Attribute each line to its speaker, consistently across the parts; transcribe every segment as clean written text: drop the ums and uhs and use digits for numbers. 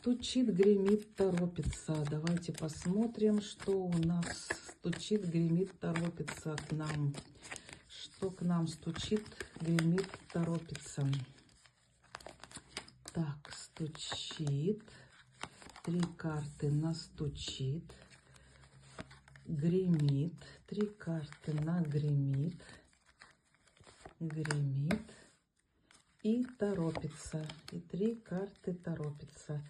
Speaker 1: Стучит, гремит, торопится. Давайте посмотрим, что у нас стучит, гремит, торопится к нам. Что к нам стучит, гремит, торопится. Так, стучит. 3 карты настучит. Гремит. 3 карты нагремит. Гремит. И торопится. И 3 карты торопится.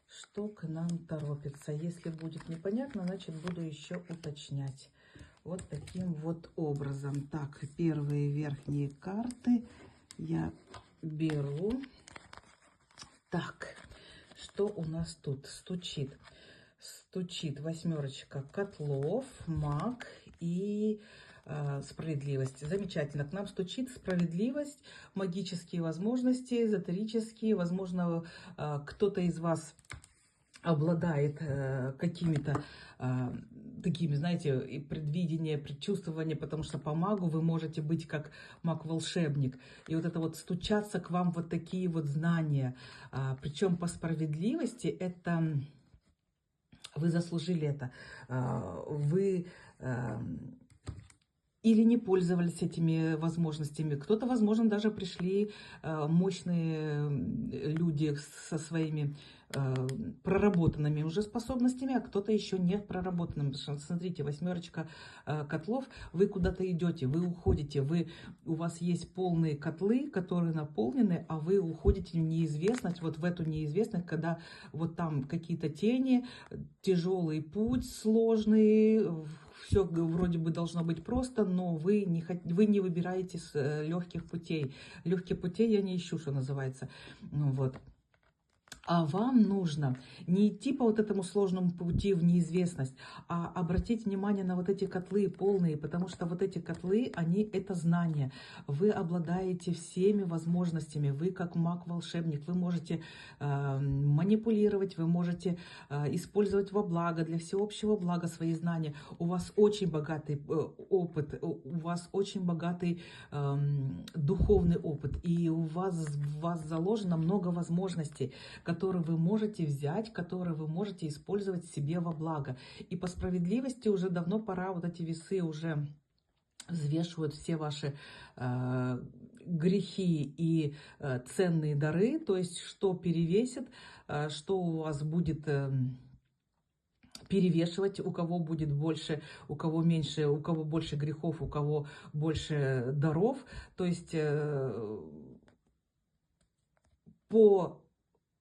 Speaker 1: Что к нам торопится? Если будет непонятно, значит буду еще уточнять. Вот таким вот образом. Так, первые верхние карты я беру. Так, что у нас тут? Стучит. Стучит 8 котлов, маг и справедливость. Замечательно. К нам стучит справедливость, магические возможности, эзотерические. Возможно, кто-то из вас обладает какими-то такими, знаете, и предвидения, предчувствования, потому что по магу вы можете быть как маг-волшебник. И вот это вот стучаться к вам вот такие вот знания. Причем по справедливости это вы заслужили это. Вы или не пользовались этими возможностями. Кто-то, возможно, даже пришли мощные люди со своими проработанными уже способностями, а кто-то еще не проработанным. Потому что, смотрите, 8 котлов, вы куда-то идете, вы уходите, у вас есть полные котлы, которые наполнены, а вы уходите в неизвестность, вот в эту неизвестность, когда вот там какие-то тени, тяжелый путь, сложный, все вроде бы должно быть просто, но вы не выбираете с легких путей. Легких путей я не ищу, что называется. Ну, вот. А вам нужно не идти по вот этому сложному пути в неизвестность, а обратить внимание на вот эти котлы полные, потому что вот эти котлы, они это знание. Вы обладаете всеми возможностями, вы как маг-волшебник, вы можете манипулировать, вы можете использовать во благо, для всеобщего блага свои знания. У вас очень богатый опыт, у вас очень богатый духовный опыт, и в вас заложено много возможностей, которые вы можете взять, которые вы можете использовать себе во благо. И по справедливости уже давно пора, вот эти весы уже взвешивают все ваши грехи и ценные дары, то есть что перевесит, что у вас будет перевешивать, у кого будет больше, у кого меньше, у кого больше грехов, у кого больше даров. То есть по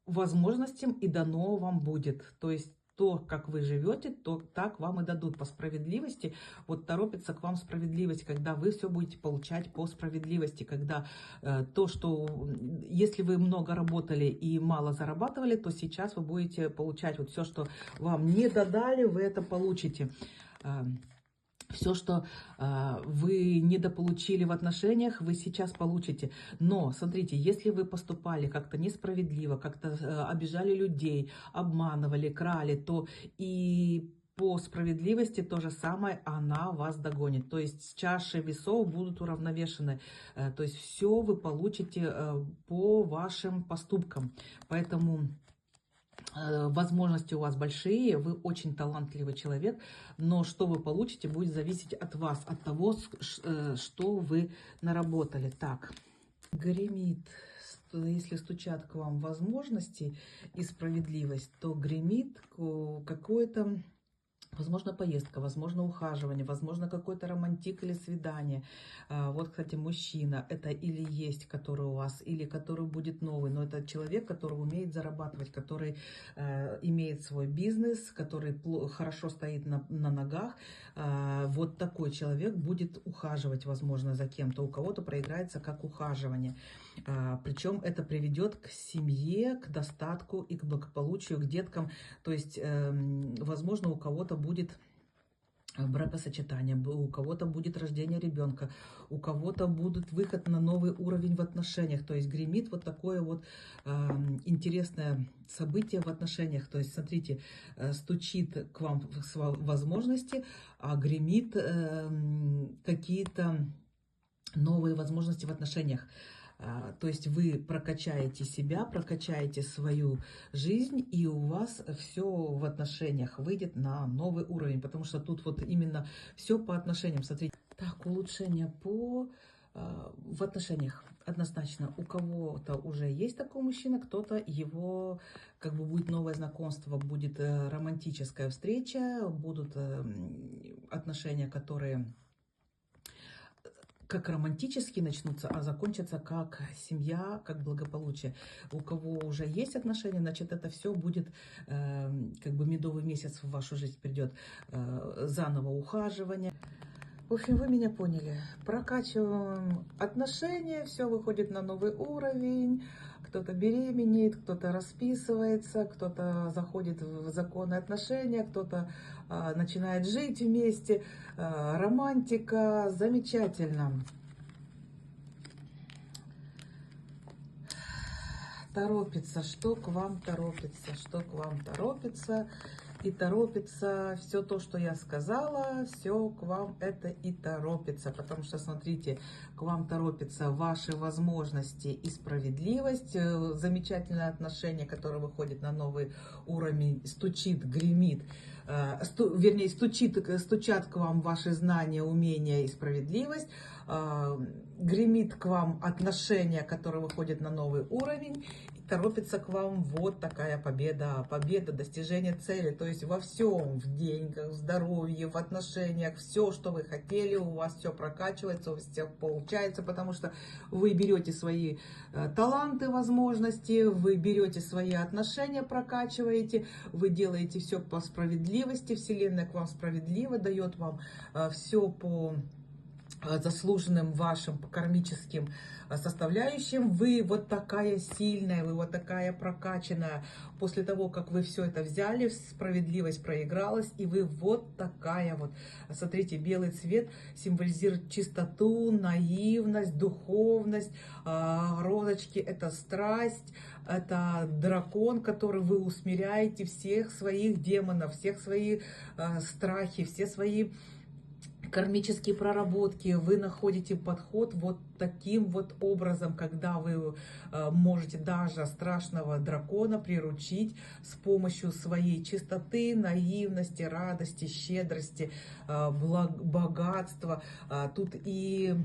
Speaker 1: возможностям и дано вам будет. То есть то, как вы живете, то так вам и дадут по справедливости. Вот торопится к вам справедливость, когда вы все будете получать по справедливости, когда то, что если вы много работали и мало зарабатывали, то сейчас вы будете получать вот все, что вам не додали, вы это получите. Все, что вы недополучили в отношениях, вы сейчас получите. Но, смотрите, если вы поступали как-то несправедливо, как-то обижали людей, обманывали, крали, то и по справедливости то же самое она вас догонит. То есть чаши весов будут уравновешены. То есть все вы получите по вашим поступкам. Поэтому возможности у вас большие, вы очень талантливый человек, но что вы получите, будет зависеть от вас, от того, что вы наработали. Так, гремит, если стучат к вам возможности и справедливость, то гремит какое-то, возможно, поездка, возможно, ухаживание, возможно, какой-то романтик или свидание. Вот, кстати, мужчина, это или есть, который у вас, или который будет новый, но это человек, который умеет зарабатывать, который имеет свой бизнес, который хорошо стоит на ногах. Вот такой человек будет ухаживать, возможно, за кем-то. У кого-то проиграется как ухаживание. Причем это приведет к семье, к достатку и к благополучию, к деткам. То есть, возможно, у кого-то будет бракосочетание, у кого-то будет рождение ребенка, у кого-то будет выход на новый уровень в отношениях. То есть гремит вот такое вот интересное событие в отношениях. То есть, смотрите, стучит к вам возможности, а гремит какие-то новые возможности в отношениях. То есть вы прокачаете себя, прокачаете свою жизнь, и у вас все в отношениях выйдет на новый уровень, потому что тут вот именно все по отношениям. Смотрите, так, улучшение в отношениях. Однозначно, у кого-то уже есть такой мужчина, кто-то его, как бы будет новое знакомство, будет романтическая встреча, будут отношения, которые как романтически начнутся, а закончатся как семья, как благополучие. У кого уже есть отношения, значит, это все будет, как бы медовый месяц в вашу жизнь придет, заново ухаживание. В общем, вы меня поняли. Прокачиваем отношения, все выходит на новый уровень. Кто-то беременеет, кто-то расписывается, кто-то заходит в законные отношения, кто-то начинает жить вместе. Романтика, замечательно. Торопится, что к вам торопится, что к вам торопится. И торопится все то, что я сказала, все к вам это и торопится. Потому что, смотрите, к вам торопятся ваши возможности и справедливость. Замечательное отношение, которое выходит на новый уровень, стучит, гремит. Вернее, стучат к вам ваши знания, умения и справедливость. Гремит к вам отношения, которые выходят на новый уровень. Торопится к вам вот такая победа, победа, достижение цели, то есть во всем, в деньгах, в здоровье, в отношениях, все, что вы хотели, у вас все прокачивается, у вас все получается, потому что вы берете свои таланты, возможности, вы берете свои отношения, прокачиваете, вы делаете все по справедливости, Вселенная к вам справедливо дает вам все по заслуженным вашим кармическим составляющим. Вы вот такая сильная, вы вот такая прокачанная. После того, как вы все это взяли, справедливость проигралась, и вы вот такая вот. Смотрите, белый цвет символизирует чистоту, наивность, духовность. Розочки — это страсть, это дракон, который вы усмиряете всех своих демонов, всех свои страхи, все свои кармические проработки, вы находите подход вот таким вот образом, когда вы можете даже страшного дракона приручить с помощью своей чистоты, наивности, радости, щедрости, богатства. Тут и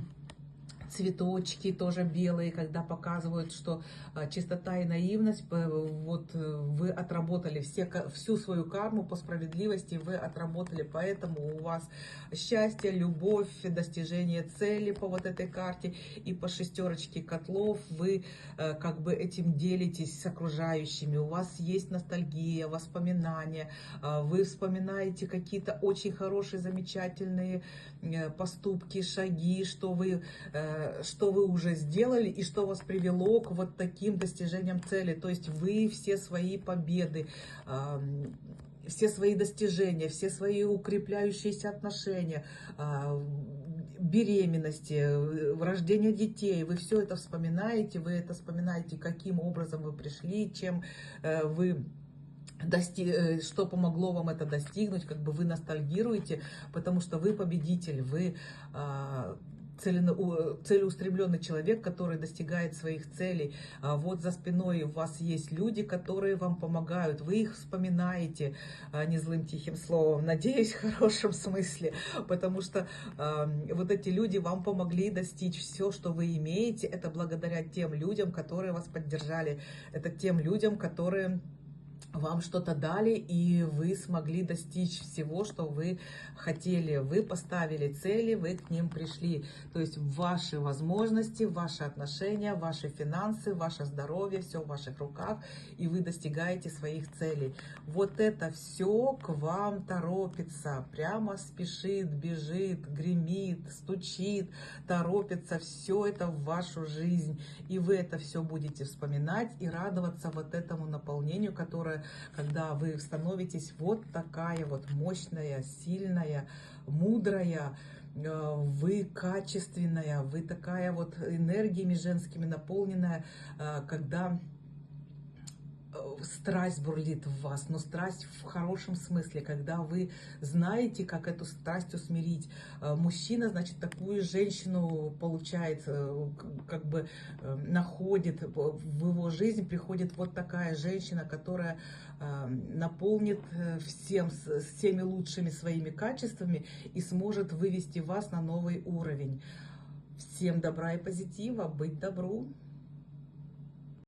Speaker 1: цветочки тоже белые, когда показывают, что чистота и наивность, вот вы отработали всю свою карму по справедливости, вы отработали, поэтому у вас счастье, любовь, достижение цели по вот этой карте, и по шестерочке котлов вы как бы этим делитесь с окружающими, у вас есть ностальгия, воспоминания, вы вспоминаете какие-то очень хорошие, замечательные поступки, шаги, что вы уже сделали и что вас привело к вот таким достижениям цели. То есть вы все свои победы, все свои достижения, все свои укрепляющиеся отношения, беременности, рождение детей, вы все это вспоминаете, каким образом вы пришли, чем вы что помогло вам это достигнуть, как бы вы ностальгируете, потому что вы победитель, вы целеустремленный человек, который достигает своих целей. Вот за спиной у вас есть люди, которые вам помогают, вы их вспоминаете не злым тихим словом, надеюсь, в хорошем смысле, потому что вот эти люди вам помогли достичь все, что вы имеете, это благодаря тем людям, которые вас поддержали, это тем людям, которые вам что-то дали, и вы смогли достичь всего, что вы хотели. Вы поставили цели, вы к ним пришли. То есть ваши возможности, ваши отношения, ваши финансы, ваше здоровье, все в ваших руках, и вы достигаете своих целей. Вот это все к вам торопится, прямо спешит, бежит, гремит, стучит, торопится. Все это в вашу жизнь. И вы это все будете вспоминать и радоваться вот этому наполнению, которое, когда вы становитесь вот такая вот мощная, сильная, мудрая, вы качественная, вы такая вот энергиями женскими наполненная, когда страсть бурлит в вас, но страсть в хорошем смысле, когда вы знаете, как эту страсть усмирить. Мужчина, значит, такую женщину получает, как бы находит, в его жизнь приходит вот такая женщина, которая наполнит всеми лучшими своими качествами и сможет вывести вас на новый уровень. Всем добра и позитива, быть добру!